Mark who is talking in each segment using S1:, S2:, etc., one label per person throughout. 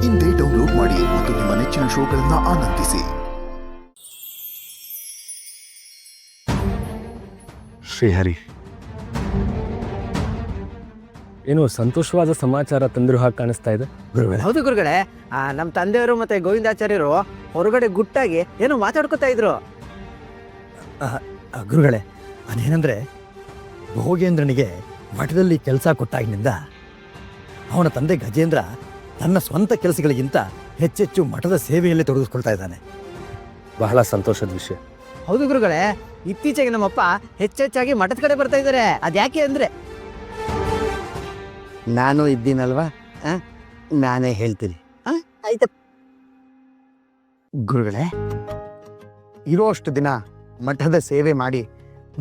S1: ಇಂದೇ ಡೌನ್ಲೋಡ್ ಮಾಡಿ ಮತ್ತು ನಿಮ್ಮ ನೆಚ್ಚಿನ ಶೋಗಳನ್ನು ಆನಂದಿಸಿ.
S2: ಶ್ರೀಹರಿ, ಏನು ಸಂತೋಷವಾದ ಸಮಾಚಾರ ತಂದಿರೋ ಹಾಗೆ ಕಾಣಿಸ್ತಾ ಇದೆ.
S3: ಹೌದು ಗುರುಗಳೇ, ನಮ್ಮ ತಂದೆಯವರು ಮತ್ತೆ ಗೋವಿಂದಾಚಾರ್ಯರು ಹೊರಗಡೆ ಗುಟ್ಟಾಗಿ ಏನೋ ಮಾತಾಡ್ಕೊತಾ ಇದ್ರು.
S4: ಗುರುಗಳೇ, ಅದೇನೆಂದರೆ ಭೋಗೇಂದ್ರನಿಗೆ ಮಠದಲ್ಲಿ ಕೆಲಸ ಕೊಟ್ಟಾಗಿನಿಂದ ಅವನ ತಂದೆ ಗಜೇಂದ್ರ ತನ್ನ ಸ್ವಂತ ಕೆಲಸಗಳಿಗಿಂತ ಹೆಚ್ಚೆಚ್ಚು ಮಠದ ಸೇವೆಯಲ್ಲಿ ತೊಡಗಿಸ್ಕೊಳ್ತಾ ಇದ್ದಾನೆ.
S2: ಬಹಳ ಸಂತೋಷದ ವಿಷಯ.
S3: ಹೌದು ಗುರುಗಳೇ, ಇತ್ತೀಚೆಗೆ ನಮ್ಮಪ್ಪ ಹೆಚ್ಚೆಚ್ಚಾಗಿ ಮಠದ ಕಡೆ ಬರ್ತಾ ಇದ್ದಾರೆ. ಅದ್ಯಾಕೆ ಅಂದರೆ ನಾನು ಇದ್ದೀನಲ್ವಾ, ನಾನೇ ಹೇಳ್ತೀನಿ. ಆಯ್ತು
S5: ಗುರುಗಳೇ, ಇರೋಷ್ಟು ದಿನ ಮಠದ ಸೇವೆ ಮಾಡಿ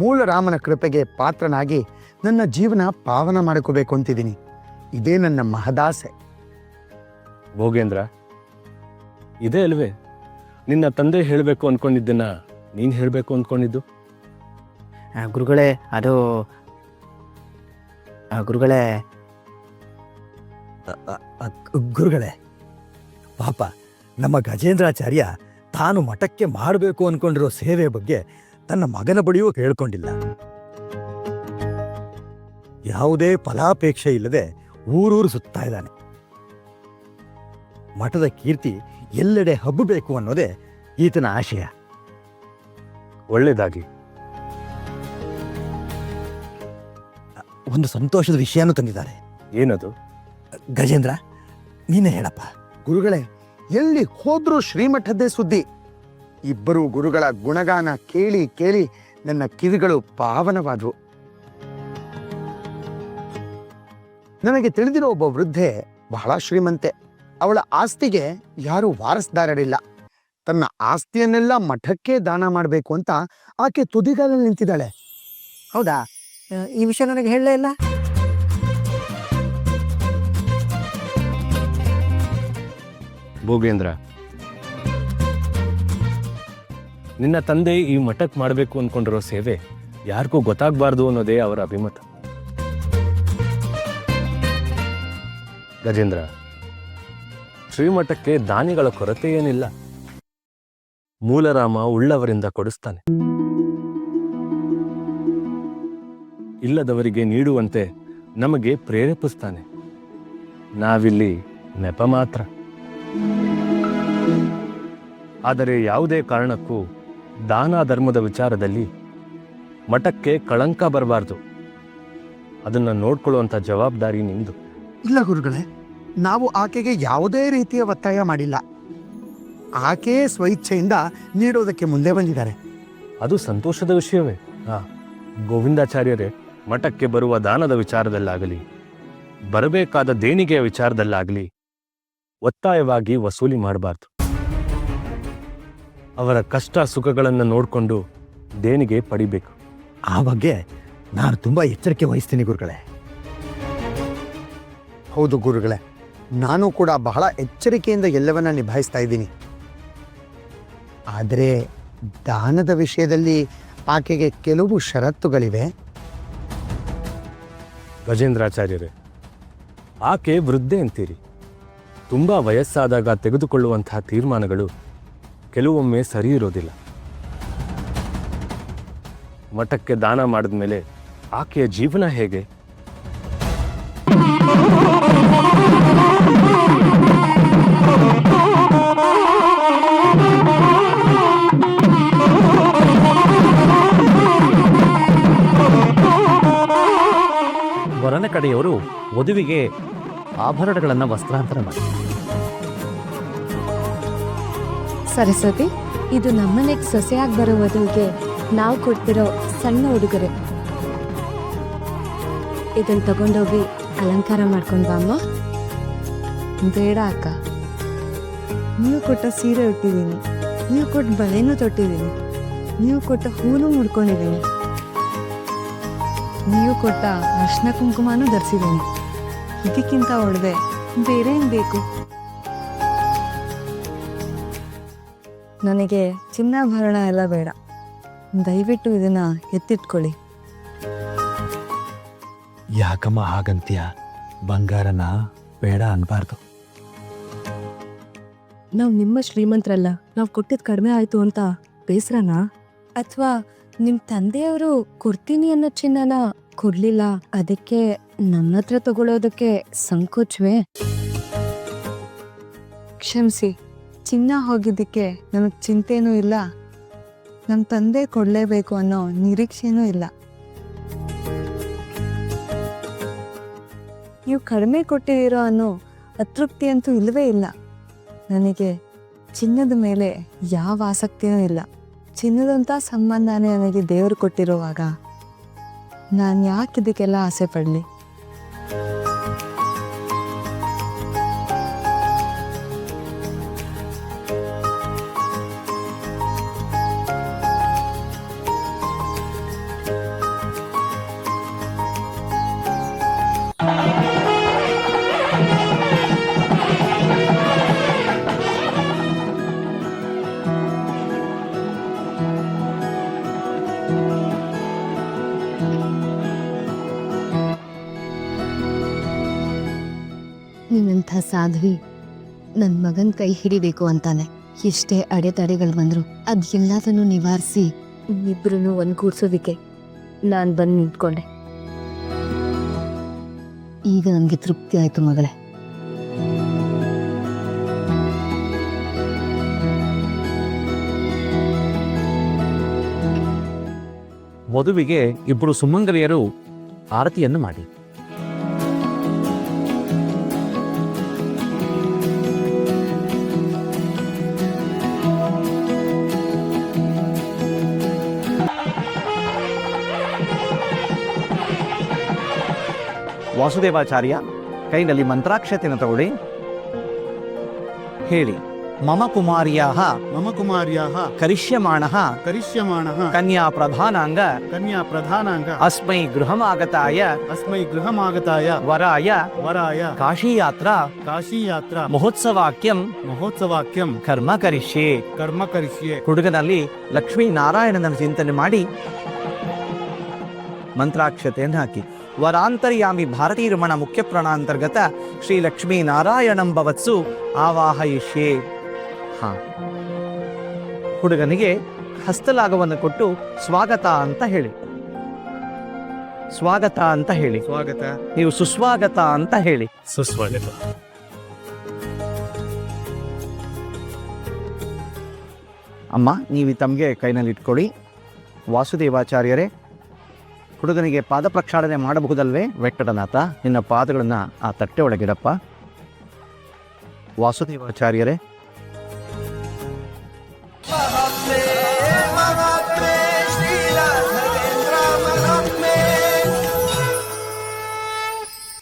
S5: ಮೂಲರಾಮನ ಕೃಪೆಗೆ ಪಾತ್ರನಾಗಿ ನನ್ನ ಜೀವನ ಪಾವನ ಮಾಡ್ಕೋಬೇಕು ಅಂತಿದ್ದೀನಿ. ಇದೇ ನನ್ನ ಮಹದಾಸೆ.
S2: ಭೋಗೇಂದ್ರ, ಇದೇ ಅಲ್ವೇ ನಿನ್ನ ತಂದೆ ಹೇಳಬೇಕು ಅಂದ್ಕೊಂಡಿದ್ದನ್ನ ನೀನು ಹೇಳಬೇಕು ಅಂದ್ಕೊಂಡಿದ್ದು?
S3: ಗುರುಗಳೇ, ಅದು ಗುರುಗಳೇ
S4: ಗುರುಗಳೇ, ಪಾಪ ನಮ್ಮ ಗಜೇಂದ್ರಾಚಾರ್ಯ ತಾನು ಮಠಕ್ಕೆ ಮಾಡಬೇಕು ಅಂದ್ಕೊಂಡಿರೋ ಸೇವೆ ಬಗ್ಗೆ ತನ್ನ ಮಗನ ಬಳಿಯೂ ಹೇಳ್ಕೊಂಡಿಲ್ಲ. ಯಾವುದೇ ಫಲಾಪೇಕ್ಷೆ ಇಲ್ಲದೆ ಊರೂರು ಸುತ್ತಾ ಇದ್ದಾನೆ. ಮಠದ ಕೀರ್ತಿ ಎಲ್ಲೆಡೆ ಹಬ್ಬಬೇಕು ಅನ್ನೋದೇ ಈತನ ಆಶಯ.
S2: ಒಳ್ಳೆಯದಾಗಿ.
S4: ಒಂದು ಸಂತೋಷದ ವಿಷಯನೂ ತಂದಿದ್ದಾರೆ.
S2: ಏನದು?
S4: ಗಜೇಂದ್ರ, ನೀನೇ ಹೇಳಪ್ಪ.
S5: ಗುರುಗಳೇ, ಎಲ್ಲಿ ಹೋದ್ರೂ ಶ್ರೀಮಠದ್ದೇ ಸುದ್ದಿ. ಇಬ್ಬರು ಗುರುಗಳ ಗುಣಗಾನ ಕೇಳಿ ಕೇಳಿ ನನ್ನ ಕಿವಿಗಳು ಪಾವನವಾದವು. ನನಗೆ ತಿಳಿದಿರೋ ಒಬ್ಬ ವೃದ್ಧೆ ಬಹಳ ಶ್ರೀಮಂತೆ. ಅವಳ ಆಸ್ತಿಗೆ ಯಾರೂ ವಾರಸ್ದಾರರಿಲ್ಲ. ತನ್ನ ಆಸ್ತಿಯನ್ನೆಲ್ಲ ಮಠಕ್ಕೆ ದಾನ ಮಾಡಬೇಕು ಅಂತ ಆಕೆ ತುದಿಗಾಲಲ್ಲಿ ನಿಂತಿದ್ದಾಳೆ.
S3: ಹೌದಾ? ಈ ವಿಷಯ ನನಗೆ ಹೇಳಲೇ ಇಲ್ಲ.
S2: ಭೋಗೇಂದ್ರ, ನಿನ್ನ ತಂದೆ ಈ ಮಠಕ್ಕೆ ಮಾಡಬೇಕು ಅಂದ್ಕೊಂಡಿರೋ ಸೇವೆ ಯಾರಿಗೂ ಗೊತ್ತಾಗಬಾರ್ದು ಅನ್ನೋದೇ ಅವರ ಅಭಿಮತ. ಗಜೇಂದ್ರ, ಶ್ರೀಮಠಕ್ಕೆ ದಾನಿಗಳ ಕೊರತೆ ಏನಿಲ್ಲ. ಮೂಲರಾಮ ಉಳ್ಳವರಿಂದ ಕೊಡಿಸ್ತಾನೆ. ಇಲ್ಲದವರಿಗೆ ನೀಡುವಂತೆ ನಮಗೆ ಪ್ರೇರೇಪಿಸ್ತಾನೆ. ನಾವಿಲ್ಲಿ ನೆಪ ಮಾತ್ರ. ಆದರೆ ಯಾವುದೇ ಕಾರಣಕ್ಕೂ ದಾನ ಧರ್ಮದ ವಿಚಾರದಲ್ಲಿ ಮಠಕ್ಕೆ ಕಳಂಕ ಬರಬಾರ್ದು. ಅದನ್ನ ನೋಡ್ಕೊಳ್ಳುವಂಥ ಜವಾಬ್ದಾರಿ ನಿಮ್ದು.
S5: ಇಲ್ಲ ಗುರುಗಳೇ, ನಾವು ಆಕೆಗೆ ಯಾವುದೇ ರೀತಿಯ ಒತ್ತಾಯ ಮಾಡಿಲ್ಲ. ಆಕೆ ಸ್ವಇಚ್ಛೆಯಿಂದ ನೀಡೋದಕ್ಕೆ ಮುಂದೆ ಬಂದಿದ್ದಾರೆ.
S2: ಅದು ಸಂತೋಷದ ವಿಷಯವೇ. ಗೋವಿಂದಾಚಾರ್ಯರೇ ಮಠಕ್ಕೆ ಬರುವ ದಾನದ ವಿಚಾರದಲ್ಲಾಗಲಿ ಬರಬೇಕಾದ ದೇಣಿಗೆಯ ವಿಚಾರದಲ್ಲಾಗಲಿ ಒತ್ತಾಯವಾಗಿ ವಸೂಲಿ ಮಾಡಬಾರ್ದು. ಅವರ ಕಷ್ಟ ಸುಖಗಳನ್ನು ನೋಡಿಕೊಂಡು ದೇಣಿಗೆ ಪಡಿಬೇಕು.
S4: ಆ ಬಗ್ಗೆ ನಾನು ತುಂಬ ಎಚ್ಚರಿಕೆ ವಹಿಸ್ತೀನಿ ಗುರುಗಳೇ.
S5: ಹೌದು ಗುರುಗಳೇ, ನಾನು ಕೂಡ ಬಹಳ ಎಚ್ಚರಿಕೆಯಿಂದ ಎಲ್ಲವನ್ನ ನಿಭಾಯಿಸ್ತಾ ಇದ್ದೀನಿ. ಆದರೆ ದಾನದ ವಿಷಯದಲ್ಲಿ ಆಕೆಗೆ ಕೆಲವು ಷರತ್ತುಗಳಿವೆ.
S2: ಗಜೇಂದ್ರಾಚಾರ್ಯರೇ, ಆಕೆ ವೃದ್ಧೆ ಅಂತೀರಿ. ತುಂಬ ವಯಸ್ಸಾದಾಗ ತೆಗೆದುಕೊಳ್ಳುವಂತಹ ತೀರ್ಮಾನಗಳು ಕೆಲವೊಮ್ಮೆ ಸರಿ ಇರೋದಿಲ್ಲ. ಮಠಕ್ಕೆ ದಾನ ಮಾಡಿದ ಮೇಲೆ ಆಕೆಯ ಜೀವನ ಹೇಗೆ?
S6: ವರನ ಕಡೆಯವರು ವಧುವಿಗೆ ಆಭರಣಗಳನ್ನು ವಸ್ತ್ರಾಂತರ ಮಾಡಿ.
S7: ಸರಸ್ವತಿ, ಇದು ನಮ್ಮನೆಗೆ ಸೊಸೆಯಾಗಿ ಬರೋ ವಧುವಿಗೆ ನಾವು ಕೊಡ್ತಿರೋ ಸಣ್ಣ ಉಡುಗೊರೆ. ಇದನ್ನ ತಗೊಂಡೋಗಿ ಅಲಂಕಾರ ಮಾಡ್ಕೊಂಡು ಬಾ ಅಮ್ಮ. ಬೇಡ ಅಕ್ಕ, ನೀವು ಕೊಟ್ಟ ಸೀರೆ ಉಟ್ಟಿದ್ದೀನಿ, ನೀವು ಕೊಟ್ಟ ಬಳೆನೂ ತೊಟ್ಟಿದ್ದೀನಿ, ನೀವು ಕೊಟ್ಟ ಹೂನು ಮುಡ್ಕೊಂಡಿದ್ದೀನಿ, ನೀವು ಕೊಟ್ಟ ಅರ್ಶಿನ ಕುಂಕುಮನೂ ಧರಿಸಿದ್ದೀನಿ. ಇದಕ್ಕಿಂತ ಒಡವೆ ಬೇರೆ ಏನು ಬೇಕು? ನನಗೆ ಚಿನ್ನಾಭರಣ ಎಲ್ಲ ಬೇಡ. ದಯವಿಟ್ಟು ಇದನ್ನ ಎತ್ತಿಟ್ಕೊಳ್ಳಿ.
S4: ಯಾಕಮ್ಮ ಹಾಗಂತೀಯ? ಬಂಗಾರನ ಬೇಡ ಅನ್ಬಾರ್ದು.
S7: ನಾವು ನಿಮ್ಮ ಶ್ರೀಮಂತರಲ್ಲ, ನಾವು ಕೊಟ್ಟಿದ್ ಕಡಿಮೆ ಆಯ್ತು ಅಂತ ಬೇಸರನಾ? ಅಥವಾ ನಿಮ್ ತಂದೆಯವರು ಕೊಡ್ತೀನಿ ಅನ್ನೋ ಚಿನ್ನನ ಕೊಡ್ಲಿಲ್ಲ, ಅದಕ್ಕೆ ನನ್ನ ಹತ್ರ ತಗೊಳ್ಳೋದಕ್ಕೆ ಸಂಕೋಚವೇ? ಕ್ಷಮಿಸಿ, ಚಿನ್ನ ಹೋಗಿದ್ದಕ್ಕೆ ನನಗೆ ಚಿಂತೆನೂ ಇಲ್ಲ, ನಮ್ಮ ತಂದೆ ಕೊಡಲೇಬೇಕು ಅನ್ನೋ ನಿರೀಕ್ಷೆನೂ ಇಲ್ಲ. ನೀವು ಕಡಿಮೆ ಕೊಟ್ಟಿದ್ದೀರೋ ಅನ್ನೋ ಅತೃಪ್ತಿ ಅಂತೂ ಇಲ್ಲವೇ ಇಲ್ಲ. ನನಗೆ ಚಿನ್ನದ ಮೇಲೆ ಯಾವ ಆಸಕ್ತಿಯೂ ಇಲ್ಲ. ಚಿನ್ನದಂಥ ಸಂಬಂಧನೇ ನನಗೆ ದೇವರು ಕೊಟ್ಟಿರುವಾಗ ನಾನು ಯಾಕೆ ಇದಕ್ಕೆಲ್ಲ ಆಸೆ ಪಡಲಿ?
S8: ನಿನ್ನಂಥ ಸಾಧ್ವಿ ನನ್ನ ಮಗನ ಕೈ ಹಿಡಿಬೇಕು ಅಂತಾನೆ ಎಷ್ಟೇ ಅಡೆತಡೆಗಳು ಬಂದ್ರು ಅದೆಲ್ಲದನ್ನು ನಿವಾರಿಸಿ
S7: ಇಬ್ರು ಒಂದ್ಗೂಡ್ಸೋದಿಕ್ಕೆ ನಾನು ಬಂದು ನಿಂತ್ಕೊಂಡೆ.
S8: ಈಗ ನನಗೆ ತೃಪ್ತಿ ಆಯ್ತು ಮಗಳೇ.
S6: ವಧುವಿಗೆ ಇಬ್ಬರು ಸುಮಂಗಲಿಯರು ಆರತಿಯನ್ನು ಮಾಡಿ
S9: ವಾಸುದೇವಾಚಾರ್ಯ ಕೈನಲ್ಲಿ ಮಂತ್ರಾಕ್ಷತೆಯನ್ನು ತಗೊಳ್ಳಿ. ಹೇಳಿ, ಮಮ ಕುಮಾರ್ಯಾಹ ಕರಿಷ್ಯಮಾಣಃ ಕನ್ಯಾ ಪ್ರಧಾನಾಂಗ ಅಸ್ಮೈ ಗೃಹಮಾಗತಾಯ ವರಾಯ ಕಾಶೀಯಾತ್ರಾ ಮಹೋತ್ಸವಾಕ್ಯಂ ಕರ್ಮ ಕರಿಷ್ಯೆ. ಹುಡುಗನಲ್ಲಿ ಲಕ್ಷ್ಮೀನಾರಾಯಣನ ಚಿಂತನೆ ಮಾಡಿ ಮಂತ್ರಾಕ್ಷತೆಯನ್ನು ಹಾಕಿ. ವರಾಂತರ್ಯಾಮಿ ಭಾರತೀ ರಮಣ ಮುಖ್ಯ ಪ್ರಾಣಾಂತರ್ಗತ ಶ್ರೀ ಲಕ್ಷ್ಮೀ ನಾರಾಯಣಂ ಭವತ್ಸು ಆವಾಹಯಿಷ್ಯೆ. ಹುಡುಗನಿಗೆ ಹಸ್ತಲಾಘವನ್ನು ಕೊಟ್ಟು ಸ್ವಾಗತ ಅಂತ ಹೇಳಿ. ನೀವು ಸುಸ್ವಾಗತ ಅಂತ ಹೇಳಿ.
S2: ಸುಸ್ವಾಗತ.
S9: ಅಮ್ಮ, ನೀವು ತಮಗೆ ಕೈನಲ್ಲಿ ಇಟ್ಕೊಳ್ಳಿ. ವಾಸುದೇವಾಚಾರ್ಯರೇ, ಹುಡುಗನಿಗೆ ಪಾದ ಪ್ರಕ್ಷಾಳನೆ ಮಾಡಬಹುದಲ್ವೇ? ವೆಂಕಟನಾಥ, ನಿನ್ನ ಪಾದಗಳನ್ನು ಆ ತಟ್ಟೆ ಒಳಗಿಡಪ್ಪ. ವಾಸುದೇವಾಚಾರ್ಯರೇ,